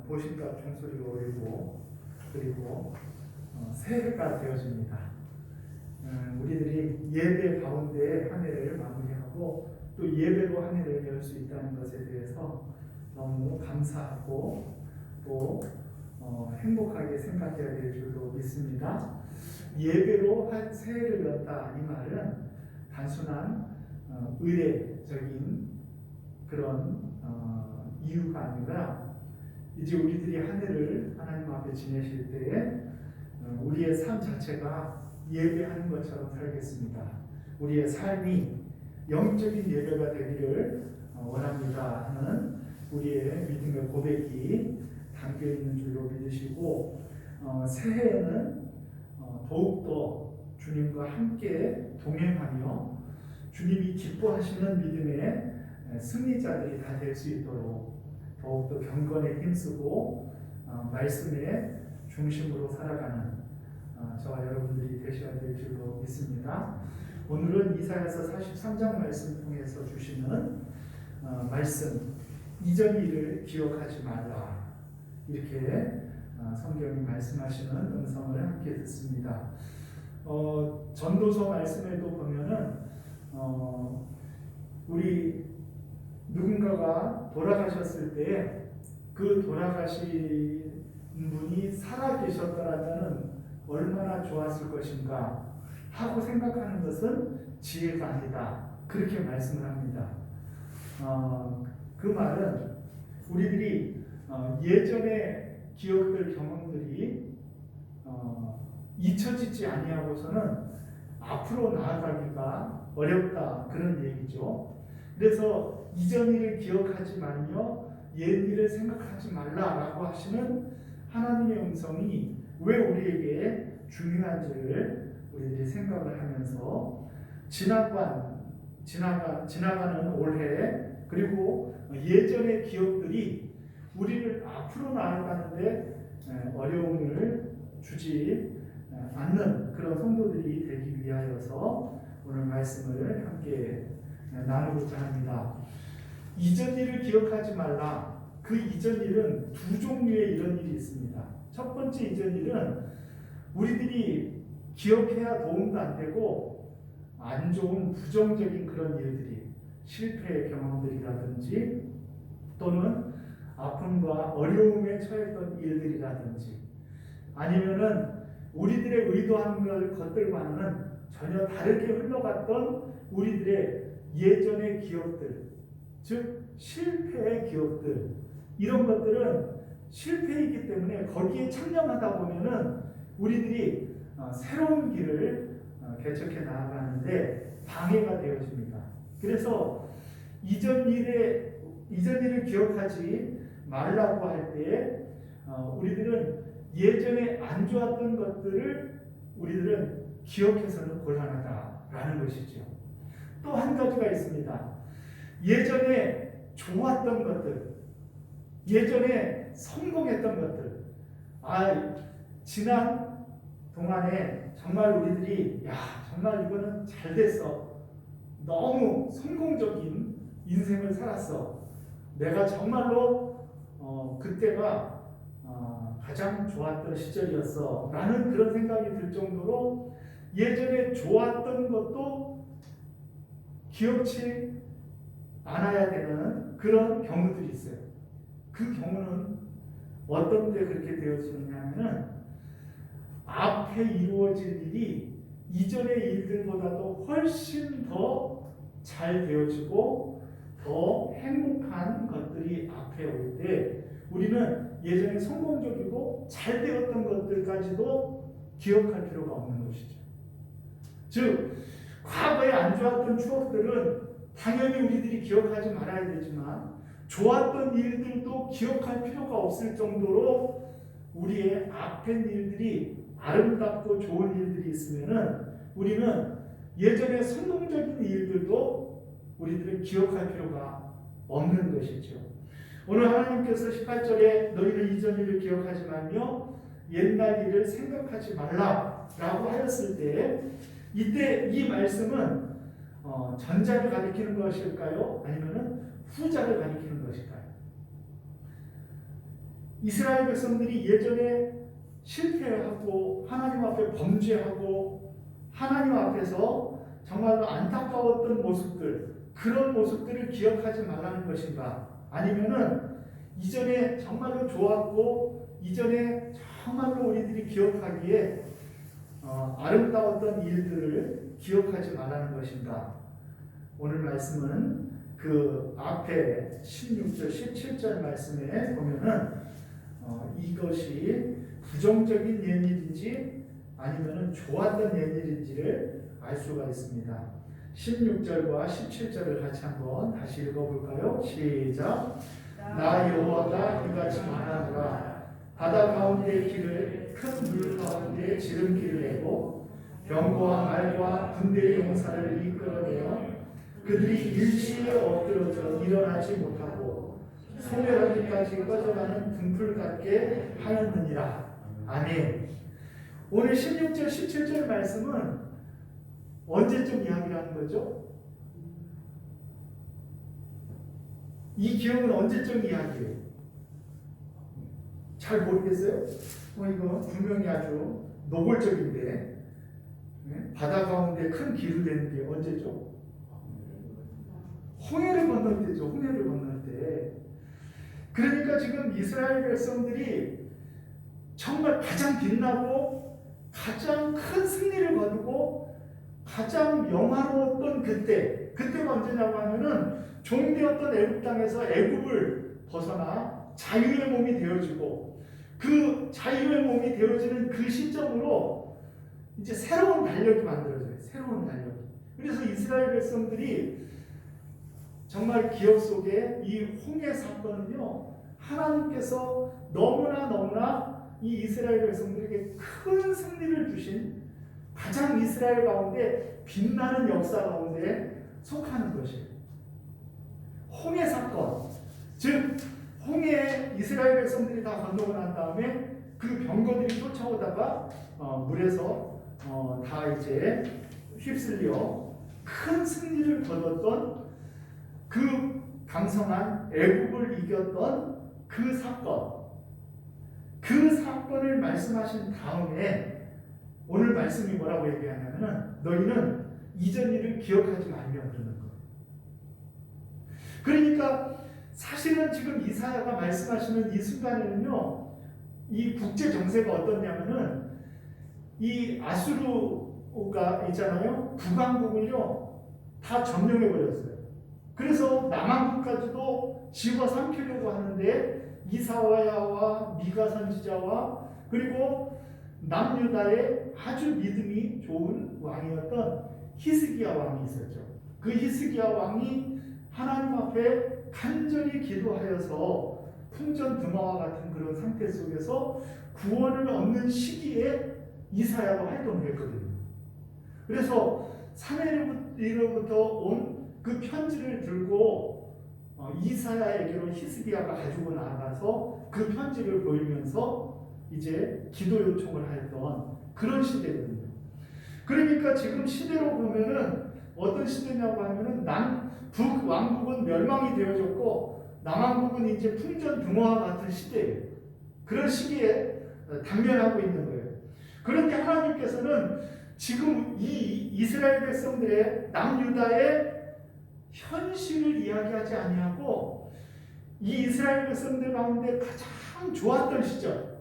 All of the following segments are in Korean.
보신과 종소리가 울리고 그리고 새해가 되어집니다. 우리들이 예배 가운데 한 해를 마무리하고 또 예배로 한 해를 열 수 있다는 것에 대해서 너무 감사하고 또 행복하게 생각해야 될 줄로 믿습니다. 예배로 한 새해를 열다 이 말은 단순한 의례적인 그런 이유가 아니라 이제 우리들이 한 해를 하나님 앞에 지내실 때에 우리의 삶 자체가 예배하는 것처럼 살겠습니다. 우리의 삶이 영적인 예배가 되기를 원합니다 하는 우리의 믿음의 고백이 담겨있는 줄로 믿으시고 새해에는 더욱더 주님과 함께 동행하며 주님이 기뻐하시는 믿음의 승리자들이 다 될 수 있도록 더욱더 경건에 힘쓰고 말씀의 중심으로 살아가는 저와 여러분들이 되셔야 될 줄로 믿습니다. 오늘은 이사야서 43장 말씀 통해서 주시는 말씀 이전 일을 기억하지 말라 이렇게 성경이 말씀하시는 음성을 함께 듣습니다. 전도서 말씀에도 보면은 우리 누군가가 돌아가셨을 때 그 돌아가신 분이 살아 계셨더라면 얼마나 좋았을 것인가 하고 생각하는 것은 지혜가 아니다. 그렇게 말씀을 합니다. 그 말은 우리들이 예전의 기억들, 경험들이 잊혀지지 아니하고서는 앞으로 나아가기가 어렵다 그런 얘기죠. 그래서 이전 일을 기억하지 말며 옛 일을 생각하지 말라라고 하시는 하나님의 음성이 왜 우리에게 중요한지를 우리들이 생각을 하면서 지나가는 올해 그리고 예전의 기억들이 우리를 앞으로 나아가는데 어려움을 주지 않는 그런 성도들이 되기 위하여서 오늘 말씀을 함께 나누고자 합니다. 이전 일을 기억하지 말라. 그 이전 일은 두 종류의 이런 일이 있습니다. 첫 번째 이전 일은 우리들이 기억해야 도움도 안 되고 안 좋은 부정적인 그런 일들이 실패의 경험들이라든지 또는 아픔과 어려움에 처했던 일들이라든지 아니면은 우리들의 의도한 것들과는 전혀 다르게 흘러갔던 우리들의 예전의 기억들, 즉 실패의 기억들, 이런 것들은 실패이기 때문에 거기에 참여하다 보면은 우리들이 새로운 길을 개척해 나아가는데 방해가 되어집니다. 그래서 이전 일을 기억하지 말라고 할 때 우리들은 예전에 안 좋았던 것들을 우리들은 기억해서는 곤란하다라는 것이죠. 또 한 가지가 있습니다. 예전에 좋았던 것들, 예전에 성공했던 것들, 지난 동안에 정말 우리들이 정말 이거는 잘 됐어. 너무 성공적인 인생을 살았어. 내가 정말로 그때가 가장 좋았던 시절이었어 라는 그런 생각이 들 정도로 예전에 좋았던 것도 기억치 않아야 되는 그런 경우들이 있어요. 그 경우는 어떤 때 그렇게 되어지느냐면은 앞에 이루어질 일이 이전의 일들보다도 훨씬 더 잘 되어지고 더 행복한 것들이 앞에 올 때 우리는 예전에 성공적이고 잘 되었던 것들까지도 기억할 필요가 없는 것이죠. 즉 과거에 안 좋았던 추억들은 당연히 우리들이 기억하지 말아야 되지만 좋았던 일들도 기억할 필요가 없을 정도로 우리의 앞에 일들이 아름답고 좋은 일들이 있으면은 우리는 예전에 성공적인 일들도 우리들은 기억할 필요가 없는 것이죠. 오늘 하나님께서 18절에 너희는 이전 일을 기억하지 말며 옛날 일을 생각하지 말라라고 하였을 때 이때 이 말씀은 전자를 가리키는 것일까요? 아니면 후자를 가리키는 것일까요? 이스라엘 백성들이 예전에 실패하고 하나님 앞에 범죄하고 하나님 앞에서 정말로 안타까웠던 모습들, 그런 모습들을 기억하지 말라는 것인가? 아니면은 이전에 정말로 좋았고 이전에 정말로 우리들이 기억하기에 아름다웠던 일들을 기억하지 말라는 것인가? 오늘 말씀은 그 앞에 16절, 17절 말씀에 보면은 이것이 부정적인 옛일인지 아니면은 좋았던 옛일인지를 알 수가 있습니다. 16절과 17절을 같이 한번 다시 읽어볼까요? 시작. 나 여호와가 이같이 말하노라. 바다 가운데 길을 큰 물 가운데 지름길을 내고 병거와 말과 군대의 용사를 이끌어내어 그들이 일시에 엎드러져 일어나지 못하고 소멸하기까지 꺼져가는 등불 같게 하였느니라. 아멘. 오늘 16절 17절 말씀은 언제쯤 이야기를 하는 거죠? 이 기억은 언제쯤 이야기예요? 잘 모르겠어요? 이거 분명히 아주 노골적인데 바다 가운데 큰 길을 내는 게 언제죠? 홍해를 건널 때죠. 홍해를 건널 때. 그러니까 지금 이스라엘 백성들이 정말 가장 빛나고 가장 큰 승리를 거두고 가장 영화로웠던 그때가 언제냐고 하면은 종되었던 애굽 땅에서 애굽을 벗어나 자유의 몸이 되어지고 그 자유의 몸이 되어지는 그 시점으로 이제 새로운 달력이 만들어져요. 새로운 달력. 그래서 이스라엘 백성들이 정말 기억 속에 이 홍해 사건은요, 하나님께서 너무나 이 이스라엘 백성들에게 큰 승리를 주신 가장 이스라엘 가운데 빛나는 역사 가운데 속하는 것이에요. 홍해 사건, 즉 홍해에 이스라엘 백성들이 다 건너고 난 다음에 그 병거들이 쫓아오다가 물에서 다 이제 휩쓸려 큰 승리를 거뒀던 그 강성한 애굽을 이겼던 그 사건을 말씀하신 다음에 오늘 말씀이 뭐라고 얘기하냐면 너희는 이전 일을 기억하지 말며 그러는 거예요. 그러니까 사실은 지금 이사야가 말씀하시는 이 순간에는요, 이 국제 정세가 어떻냐면은 이 아수르가 있잖아요. 북왕국을요 다 점령해 버렸어요. 그래서 남한국까지도 집어삼키려고 하는데 이사야와 미가 선지자와 그리고 남유다의 아주 믿음이 좋은 왕이었던 히스기야 왕이 있었죠. 그 히스기야 왕이 하나님 앞에 간절히 기도하여서 풍전등화와 같은 그런 상태 속에서 구원을 얻는 시기에 이사야가 활동을 했거든요. 그래서 사무엘로부터 온 그 편지를 들고 이사야에게로 히스기야가 가지고 나가서 그 편지를 보이면서 이제 기도 요청을 했던 그런 시대거든요. 그러니까 지금 시대로 보면은 어떤 시대냐고 하면은 북왕국은 멸망이 되어졌고 남왕국은 이제 풍전등화와 같은 시대예요. 그런 시기에 당면하고 있는 거예요. 그런데 하나님께서는 지금 이 이스라엘 백성들의 남유다의 현실을 이야기하지 아니하고 이 이스라엘 백성들 가운데 가장 좋았던 시절,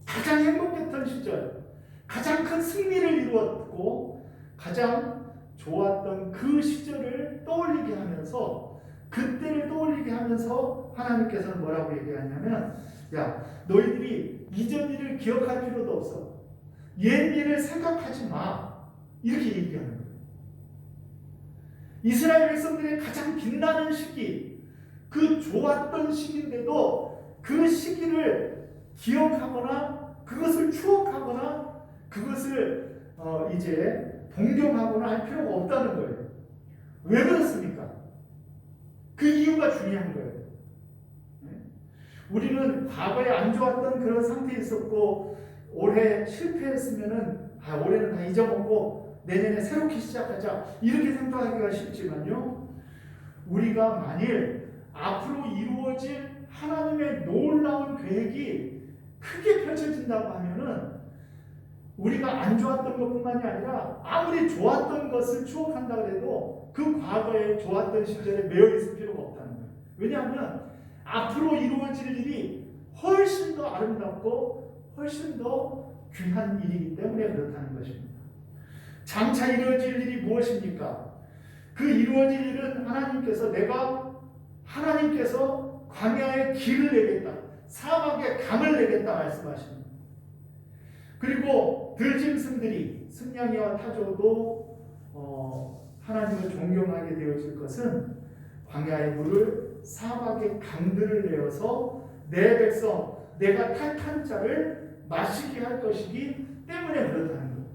가장 행복했던 시절, 가장 큰 승리를 이루었고 가장 좋았던 그 시절을 떠올리게 하면서 그때를 떠올리게 하면서 하나님께서는 뭐라고 얘기하냐면 야 너희들이 이전 일을 기억할 필요도 없어. 옛 일을 생각하지 마. 이렇게 얘기하는 거예요. 이스라엘 백성들의 가장 빛나는 시기, 그 좋았던 시기인데도 그 시기를 기억하거나 그것을 추억하거나 그것을 이제 동경하거나 할 필요가 없다는 거예요. 왜 그렇습니까? 그 이유가 중요한 거예요. 우리는 과거에 안 좋았던 그런 상태에 있었고 올해 실패했으면은 올해는 다 잊어먹고 내년에 새롭게 시작하자 이렇게 생각하기가 쉽지만요, 우리가 만일 앞으로 이루어질 하나님의 놀라운 계획이 크게 펼쳐진다고 하면은 우리가 안 좋았던 것뿐만이 아니라 아무리 좋았던 것을 추억한다 그래도 그 과거에 좋았던 시절에 매여 있을 필요가 없다는 거예요. 왜냐하면 앞으로 이루어질 일이 훨씬 더 아름답고 훨씬 더 귀한 일이기 때문에 그렇다는 것입니다. 장차 이루어질 일이 무엇입니까? 그 이루어질 일은 하나님께서 광야에 길을 내겠다, 사막에 강을 내겠다 말씀하십니다. 그리고 들짐승들이 승냥이와 타조도 하나님을 존경하게 되어질 것은 광야의 물을 사막의 강들을 내어서 내 백성 내가 택한 자를 마시게 할 것이기 때문에 그렇다는 거예요.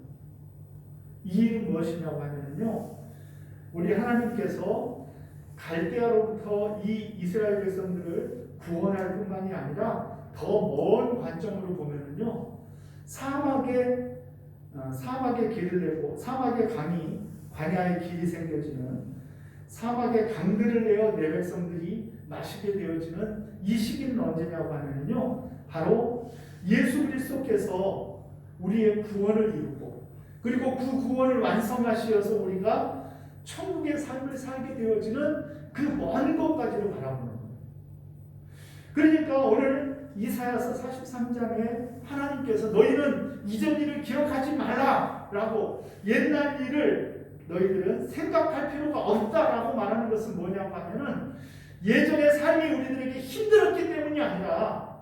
이 일은 무엇이냐고 하면요, 우리 하나님께서 갈대아로부터 이 이스라엘 백성들을 구원할 뿐만이 아니라 더 먼 관점으로 보면은요, 사막에 길을 내고 사막의 강이 광야의 길이 생겨지는 사막의 강들을 내어 내 백성들이 마시게 되어지는 이 시기는 언제냐고 하면요, 바로 예수 그리스도께서 우리의 구원을 이루고 그리고 그 구원을 완성하시어서 우리가 천국의 삶을 살게 되어지는 그 먼 것까지를 바라보는 거예요. 그러니까 오늘 이사야서 43장에 하나님께서 너희는 이전 일을 기억하지 말라라고 옛날 일을 너희들은 생각할 필요가 없다라고 말하는 것은 뭐냐고 하면은 예전의 삶이 우리들에게 힘들었기 때문이 아니라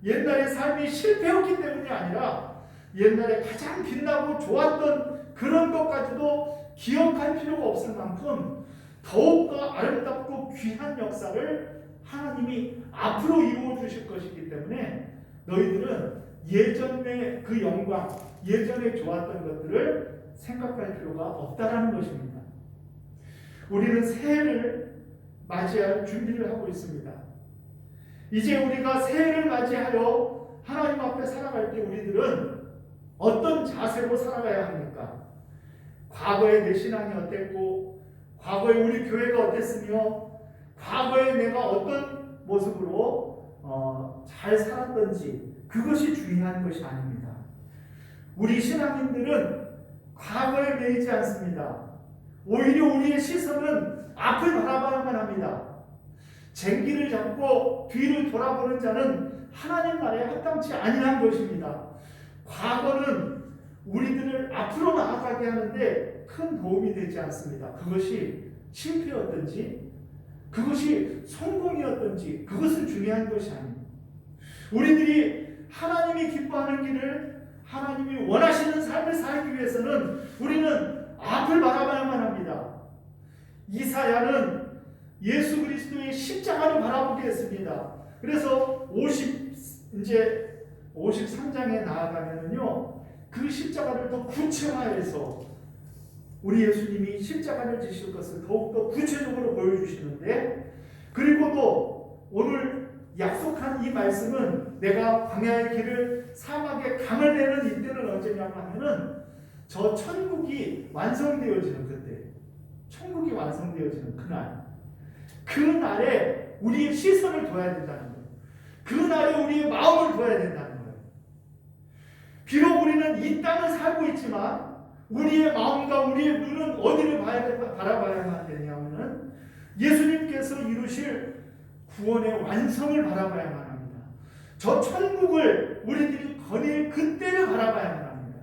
옛날의 삶이 실패였기 때문이 아니라 옛날에 가장 빛나고 좋았던 그런 것까지도 기억할 필요가 없을 만큼 더욱더 아름답고 귀한 역사를 하나님이 앞으로 이루어 주실 것이기 때문에 너희들은 예전의 그 영광, 예전에 좋았던 것들을 생각할 필요가 없다라는 것입니다. 우리는 새해를 맞이할 준비를 하고 있습니다. 이제 우리가 새해를 맞이하여 하나님 앞에 살아갈 때 우리들은 어떤 자세로 살아가야 합니까? 과거에 내 신앙이 어땠고, 과거에 우리 교회가 어땠으며, 과거에 내가 어떤 모습으로 잘 살았던지, 그것이 중요한 것이 아닙니다. 우리 신앙인들은 과거에 매이지 않습니다. 오히려 우리의 시선은 앞을 바라봐야만 합니다. 쟁기를 잡고 뒤를 돌아보는 자는 하나님 나라에 합당치 아니한 것입니다. 과거는 우리들을 앞으로 나아가게 하는데 큰 도움이 되지 않습니다. 그것이 실패였든지 그것이 성공이었든지 그것은 중요한 것이 아닙니다. 우리들이 하나님이 기뻐하는 길을, 하나님이 원하시는 삶을 살기 위해서는 우리는 앞을 바라봐야만 합니다. 이사야는 예수 그리스도의 십자가를 바라보게 했습니다. 그래서 53장에 나아가면은요, 그 십자가를 더 구체화해서 우리 예수님이 십자가를 지실 것을 더욱더 구체적으로 보여주시는데, 그리고 또 오늘 약속한 이 말씀은 내가 광야의 길을 사막에 강을 내는 이때는 언제냐고 하면은 저 천국이 완성되어지는 그때, 천국이 완성되어지는 그날에 우리의 시선을 둬야 된다는 거예요. 그날에 우리의 마음을 둬야 된다는 거예요. 비록 우리는 이 땅을 살고 있지만 우리의 마음과 우리의 눈은 어디를 바라봐야만 되냐면은 예수님께서 이루실 구원의 완성을 바라봐야만 합니다. 저 천국을 우리들이 거닐 그때를 바라봐야만 합니다.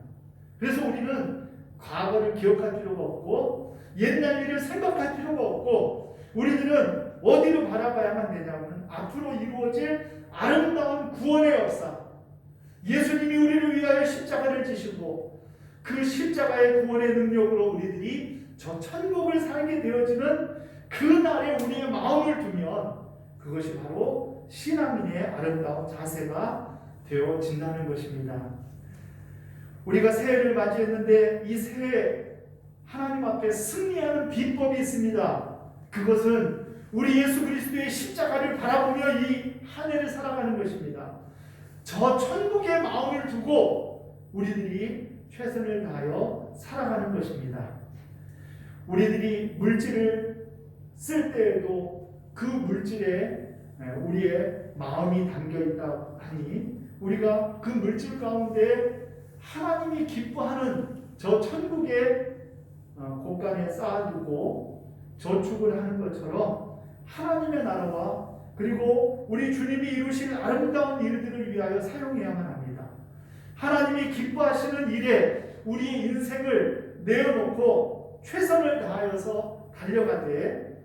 그래서 우리는 과거를 기억할 필요가 없고 옛날 일을 생각할 필요가 없고 우리들은 어디로 바라봐야만 되냐면 앞으로 이루어질 아름다운 구원의 역사, 예수님이 우리를 위하여 십자가를 지시고 그 십자가의 구원의 능력으로 우리들이 저 천국을 살게 되어지는 그 날에 우리의 마음을 두면 그것이 바로 신앙인의 아름다운 자세가 되어진다는 것입니다. 우리가 새해를 맞이했는데 이 새해 하나님 앞에 승리하는 비법이 있습니다. 그것은 우리 예수 그리스도의 십자가를 바라보며 이 한 해를 살아가는 것입니다. 저 천국의 마음을 두고 우리들이 최선을 다하여 살아가는 것입니다. 우리들이 물질을 쓸 때에도 그 물질에 우리의 마음이 담겨 있다 하니 우리가 그 물질 가운데 하나님이 기뻐하는 저 천국의 곳간에 쌓아두고 저축을 하는 것처럼 하나님의 나라와 그리고 우리 주님이 이루실 아름다운 일들을 위하여 사용해야만 합니다. 하나님이 기뻐하시는 일에 우리 인생을 내어놓고 최선을 다하여서 달려가되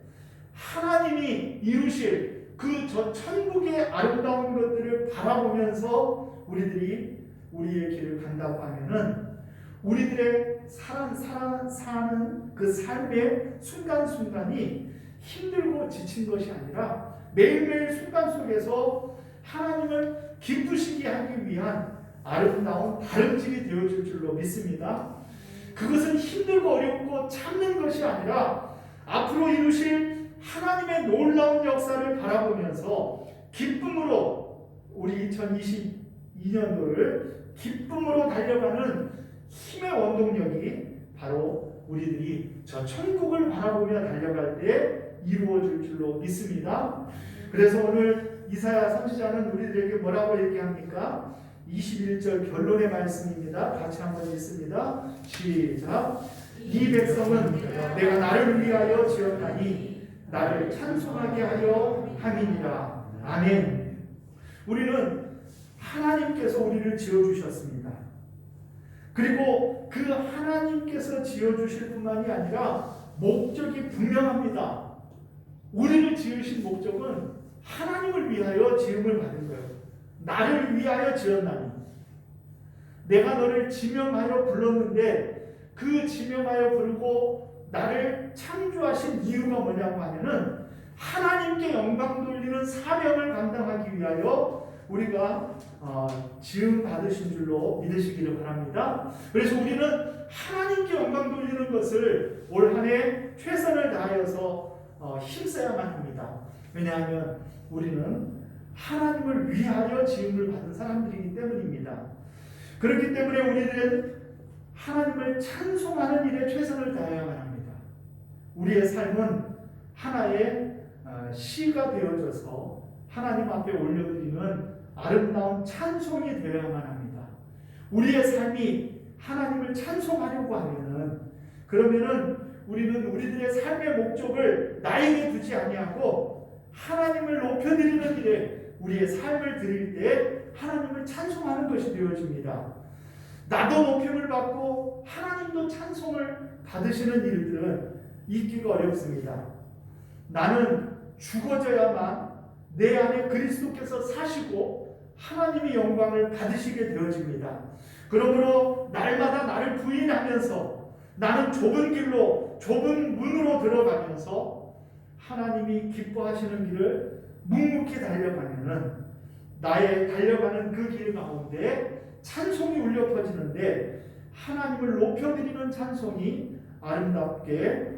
하나님이 이루실 그 저 천국의 아름다운 것들을 바라보면서 우리들이 우리의 길을 간다고 하면은 우리들의 사는 그 삶의 순간순간이 힘들고 지친 것이 아니라 매일매일 순간 속에서 하나님을 기쁘시게 하기 위한 아름다운 다름질이 되어질 줄로 믿습니다. 그것은 힘들고 어렵고 참는 것이 아니라 앞으로 이루실 하나님의 놀라운 역사를 바라보면서 기쁨으로 우리 2022년도를 기쁨으로 달려가는 힘의 원동력이 바로 우리들이 저 천국을 바라보며 달려갈 때 이루어질 줄로 믿습니다. 그래서 오늘 이사야 선지자는 우리들에게 뭐라고 얘기합니까? 21절 결론의 말씀입니다. 같이 한번 읽습니다. 시작. 이 백성은 내가 나를 위하여 지었나니 나를 찬송하게 하려 함이니라. 아멘. 우리는 하나님께서 우리를 지어주셨습니다. 그리고 그 하나님께서 지어주실 뿐만이 아니라 목적이 분명합니다. 우리를 지으신 목적은 하나님을 위하여 지음을 받은 거예요. 나를 위하여 지었나니. 내가 너를 지명하여 불렀는데 그 지명하여 부르고 나를 창조하신 이유가 뭐냐고 하면은 하나님께 영광 돌리는 사명을 감당하기 위하여 우리가 지음 받으신 줄로 믿으시기를 바랍니다. 그래서 우리는 하나님께 영광 돌리는 것을 올 한 해 최선을 다하여서 힘써야만 합니다. 왜냐하면 우리는 하나님을 위하여 지음을 받은 사람들이기 때문입니다. 그렇기 때문에 우리들은 하나님을 찬송하는 일에 최선을 다해야만 합니다. 우리의 삶은 하나의 시가 되어져서 하나님 앞에 올려드리는 아름다운 찬송이 되어야만 합니다. 우리의 삶이 하나님을 찬송하려고 하면은 그러면은 우리는 우리들의 삶의 목적을 나에게 두지 아니하고 하나님을 높여드리는 일에 우리의 삶을 드릴 때 하나님을 찬송하는 것이 되어집니다. 나도 높임을 받고 하나님도 찬송을 받으시는 일들은 있기가 어렵습니다. 나는 죽어져야만 내 안에 그리스도께서 사시고 하나님의 영광을 받으시게 되어집니다. 그러므로 날마다 나를 부인하면서 나는 좁은 길로 좁은 문으로 들어가면서 하나님이 기뻐하시는 길을 묵묵히 달려가면은 나의 달려가는 그 길 가운데 찬송이 울려 퍼지는데 하나님을 높여드리는 찬송이 아름답게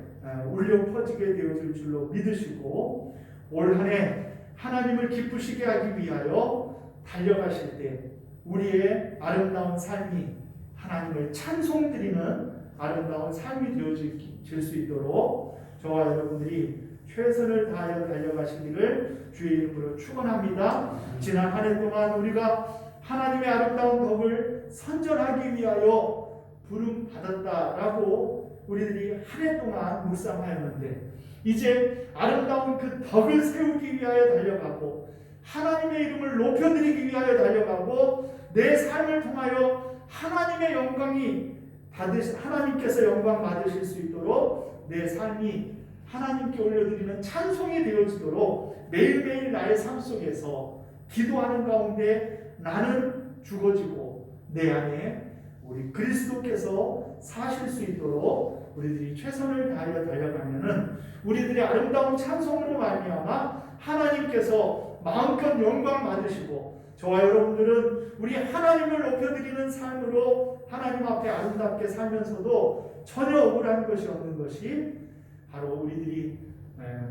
울려 퍼지게 되어질 줄로 믿으시고 올 한 해 하나님을 기쁘시게 하기 위하여 달려가실 때 우리의 아름다운 삶이 하나님을 찬송드리는 아름다운 삶이 되어질 수 있도록 저와 여러분들이 최선을 다하여 달려가시기를 주의 이름으로 축원합니다. 지난 한 해 동안 우리가 하나님의 아름다운 덕을 선전하기 위하여 부름 받았다라고 우리들이 한 해 동안 묵상하였는데 이제 아름다운 그 덕을 세우기 위하여 달려가고 하나님의 이름을 높여드리기 위하여 달려가고 내 삶을 통하여 하나님의 영광이 하나님께서 영광 받으실 수 있도록 내 삶이 하나님께 올려드리는 찬송이 되어지도록 매일매일 나의 삶 속에서 기도하는 가운데 나는 죽어지고 내 안에 우리 그리스도께서 사실 수 있도록 우리들이 최선을 다하여 달려가면은 우리들의 아름다운 찬송으로 말미암아 하나님께서 마음껏 영광 받으시고 저와 여러분들은 우리 하나님을 높여드리는 삶으로 하나님 앞에 아름답게 살면서도 전혀 억울한 것이 없는 것이 바로 우리들이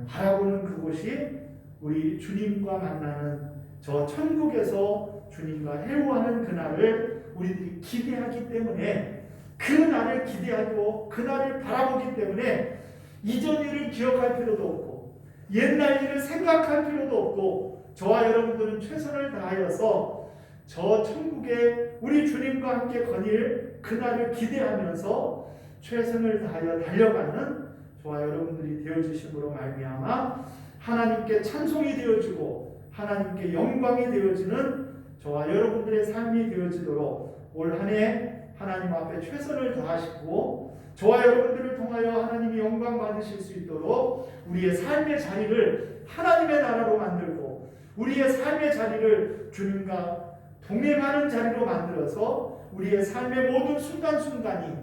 바라보는 그곳이 우리 주님과 만나는 저 천국에서 주님과 해오하는 그날을 우리들이 기대하기 때문에 그 날을 기대하고 그 날을 바라보기 때문에 이전 일을 기억할 필요도 없고 옛날 일을 생각할 필요도 없고 저와 여러분들은 최선을 다하여서 저 천국에 우리 주님과 함께 거닐 그날을 기대하면서 최선을 다하여 달려가는 저와 여러분들이 되어주심으로 말미암아 하나님께 찬송이 되어지고 하나님께 영광이 되어지는 저와 여러분들의 삶이 되어지도록 올 한 해 하나님 앞에 최선을 다하시고 저와 여러분들을 통하여 하나님이 영광 받으실 수 있도록 우리의 삶의 자리를 하나님의 나라로 만들고 우리의 삶의 자리를 주님과 동행하는 자리로 만들어서 우리의 삶의 모든 순간순간이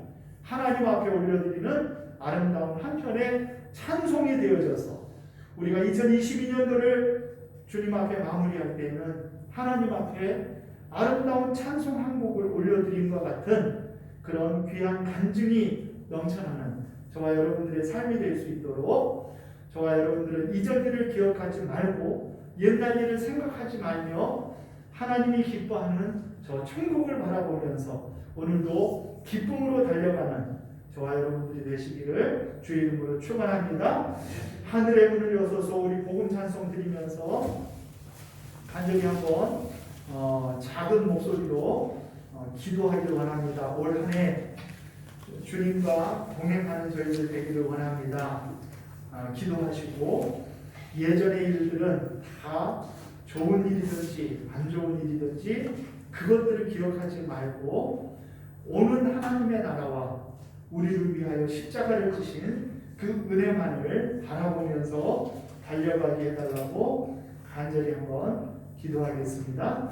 하나님 앞에 올려드리는 아름다운 한편의 찬송이 되어져서 우리가 2022년도를 주님 앞에 마무리할 때에는 하나님 앞에 아름다운 찬송 한 곡을 올려드림과 같은 그런 귀한 간증이 넘쳐나는 저와 여러분들의 삶이 될 수 있도록 저와 여러분들은 이전 일을 기억하지 말고 옛날 일을 생각하지 말며 하나님이 기뻐하는 저 천국을 바라보면서 오늘도 기쁨으로 달려가는 저와 여러분들이 되시기를 주의 이름으로 축원합니다. 하늘의 문을 여서서 우리 복음 찬송 드리면서 간절히 한번 작은 목소리로 기도하기를 원합니다. 올 한 해 주님과 동행하는 저희들 되기를 원합니다. 기도하시고 예전의 일들은 다 좋은 일이든지 안 좋은 일이든지 그것들을 기억하지 말고 오는 하나님의 나라와 우리를 위하여 십자가를 지신 그 은혜만을 바라보면서 달려가게 해달라고 간절히 한번 기도하겠습니다.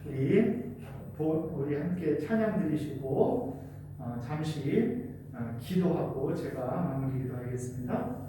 우리 함께 찬양 드리시고 잠시 기도하고 제가 마무리 기도하겠습니다.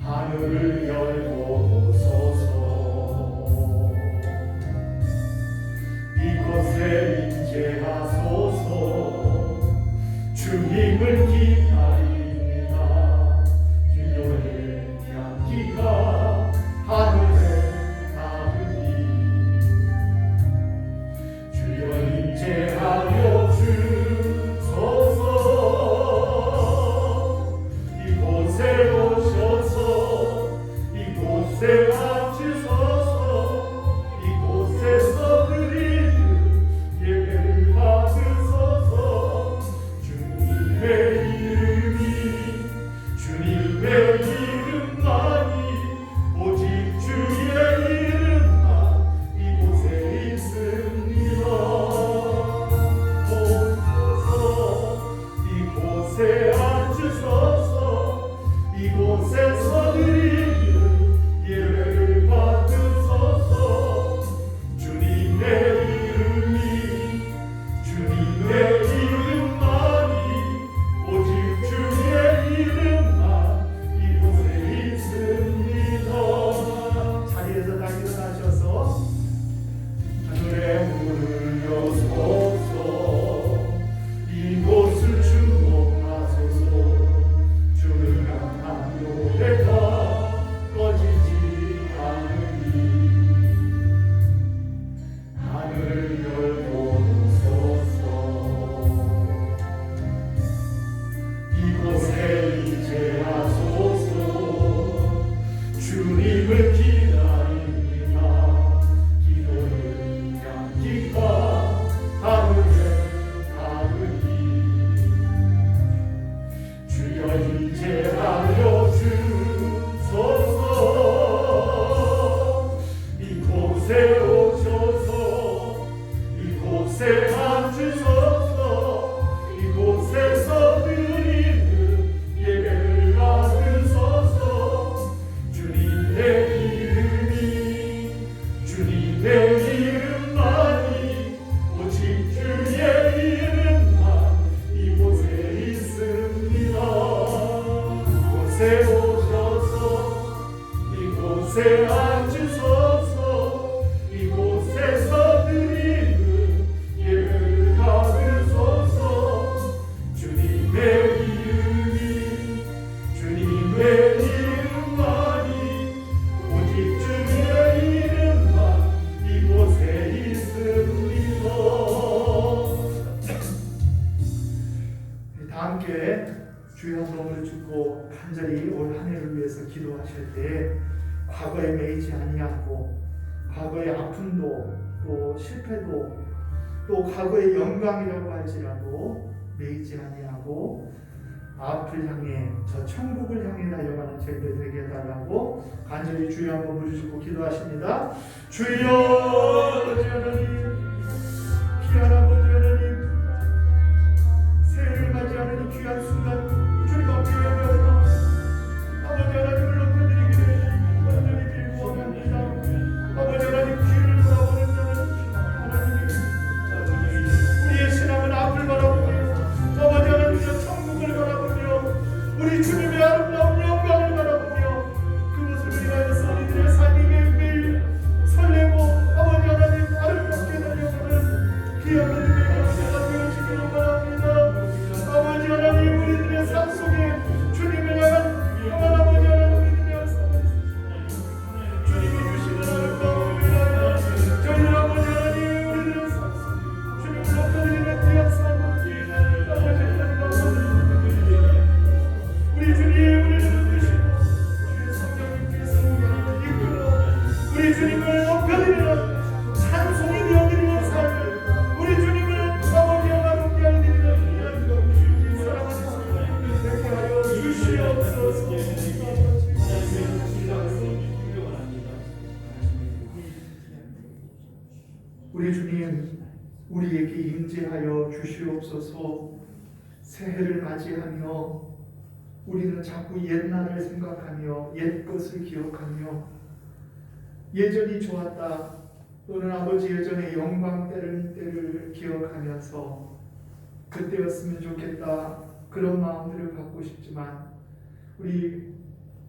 하늘을 열고 주의 한 몸을 죽고 간절히 올 한 해를 위해서 기도하실 때 과거에 매이지 아니하고 과거의 아픔도 또 실패도 또 과거의 영광이라고 할지라도 매이지 아니하고 앞을 향해 저 천국을 향해 달려가는 저희들 되게 해달라고 간절히 주여 한번 부르시고 기도하십니다. 주여 아버지 하나님, 귀한 아버지 하나님, 새해를 맞이하는 이 귀한 순간 주님 앞에 예배하며 아버지 하나님을 높여드리기를 간절히 빌고합니다. 아버지 하나님, 귀를 돌아보는 자는 하나님, 우리의 신앙은 앞을 바라보며 아버지 하나님 저 천국을 바라보며 우리 주님의 아름다운 영광을 바라보며 그것을 위하여서 우리들의 삶이 매일매일 설레고 아버지 하나님 아름답게 달려가는 귀한 믿음의 역사가 되어지기를 바랍니다. 아버지 하나님, 우리들의 삶 속에 주님을 향한 영원 아버지 하나님 믿음의 역사가 주님이 주시는 아름다움을 위하여 저희들 아버지 하나님 우리들의 삶 속에 주님을 높여드리는 귀한 삶을 우리 주님 우리를 드시고 주의 성령님께서 우리를 이끌어 우리 주님을 높여드리는 찬송이 되어드리는 삶을 우리 주님을 아버지 하나님께 알려드리는 사랑하는 성령님을 되게 하여 주시옵소서. 우리 주님 우리에게 임재하여 주시옵소서. 새해를 맞이하며 우리는 자꾸 옛날을 생각하며 옛것을 기억하며 예전이 좋았다 또는 아버지 예전의 영광 때를 기억하면서 그때였으면 좋겠다 그런 마음들을 갖고 싶지만 우리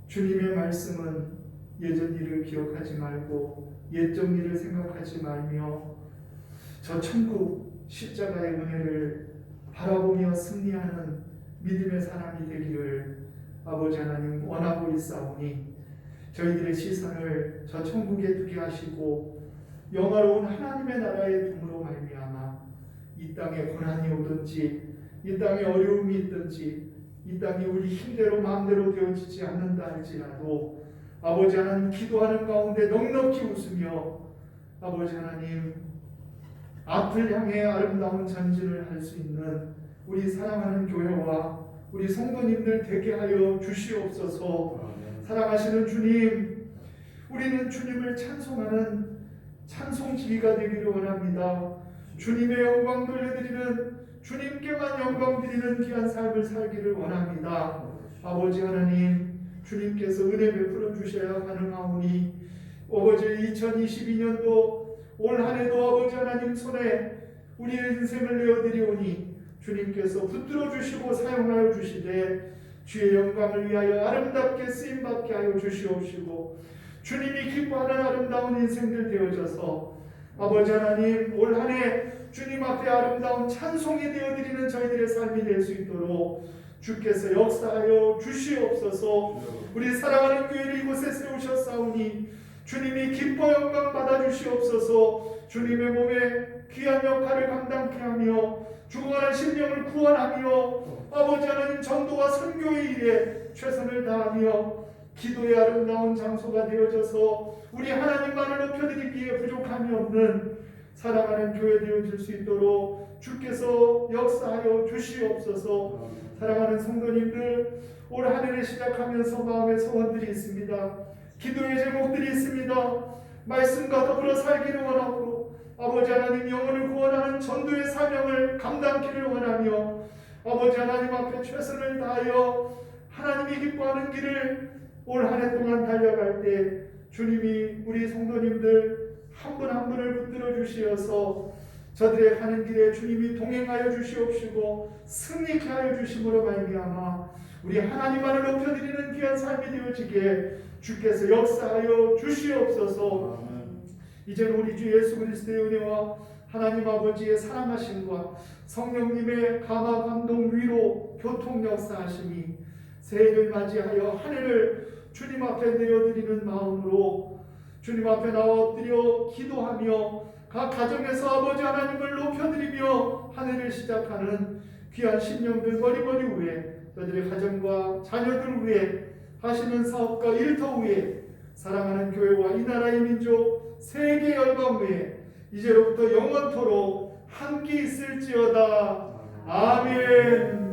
주님의 말씀은 예전 일을 기억하지 말고 옛적 일을 생각하지 말며 저 천국 십자가의 은혜를 바라보며 승리하는 믿음의 사람이 되기를 아버지 하나님 원하고 있사오니 저희들의 시선을 저 천국에 두게 하시고 영화로운 하나님의 나라의 둠으로 말미암아 이 땅에 고난이 오든지 이 땅에 어려움이 있든지 이 땅이 우리 힘대로 마음대로 되어지지 않는다 할지라도 아버지 하나님 기도하는 가운데 넉넉히 웃으며 아버지 하나님 앞을 향해 아름다운 전진을 할 수 있는 우리 사랑하는 교회와 우리 성도님들 되게 하여 주시옵소서. 사랑하시는 주님, 우리는 주님을 찬송하는 찬송지기가 되기를 원합니다. 주님의 영광 돌려드리는 주님께만 영광 드리는 귀한 삶을 살기를 원합니다. 아버지 하나님, 주님께서 은혜 베풀어 주셔야 가능하오니 아버지 2022년도 올 한해도 아버지 하나님 손에 우리의 인생을 내어드리오니 주님께서 붙들어 주시고 사용하여 주시되 주의 영광을 위하여 아름답게 쓰임받게 하여 주시옵시고 주님이 기뻐하는 아름다운 인생들 되어져서 아버지 하나님 올 한해 주님 앞에 아름다운 찬송이 되어드리는 저희들의 삶이 될 수 있도록 주께서 역사하여 주시옵소서. 우리 사랑하는 교회를 이곳에 세우셨사오니 주님이 기뻐 영광 받아 주시옵소서. 주님의 몸에 귀한 역할을 감당케 하며 죽어가는 심령을 구원하며 아버지 하나님 전도와 선교의 일에 최선을 다하며 기도의 아름다운 장소가 되어져서 우리 하나님만을 높여드리기에 부족함이 없는 사랑하는 교회 되어질 수 있도록 주께서 역사하여 주시옵소서. 사랑하는 성도님들 올 한 해를 시작하면서 마음의 소원들이 있습니다. 기도의 제목들이 있습니다. 말씀과 더불어 살기를 원하고 아버지 하나님 영혼을 구원하는 전도의 사명을 감당키를 원하며 아버지 하나님 앞에 최선을 다하여 하나님이 기뻐하는 길을 올 한 해 동안 달려갈 때 주님이 우리 성도님들 한 분 한 분을 붙들어 주시어서 저들의 가는 길에 주님이 동행하여 주시옵시고 승리케 하여 주심으로 말미암아 우리 하나님만을 높여드리는 귀한 삶이 되어지게 주께서 역사하여 주시옵소서. 이제는 우리 주 예수 그리스도의 은혜와 하나님 아버지의 사랑하심과 성령님의 감화 감동 위로 교통 역사하심이 새해를 맞이하여 한 해를 주님 앞에 내어드리는 마음으로 주님 앞에 나와 엎드려 기도하며 각 가정에서 아버지 하나님을 높여드리며 한 해를 시작하는 귀한 심령들 머리머리 위에 저들의 가정과 자녀들 위에 하시는 사업과 일터 위에 사랑하는 교회와 이 나라의 민족 세계 열방 위에 이제로부터 영원토록 함께 있을지어다. 아멘.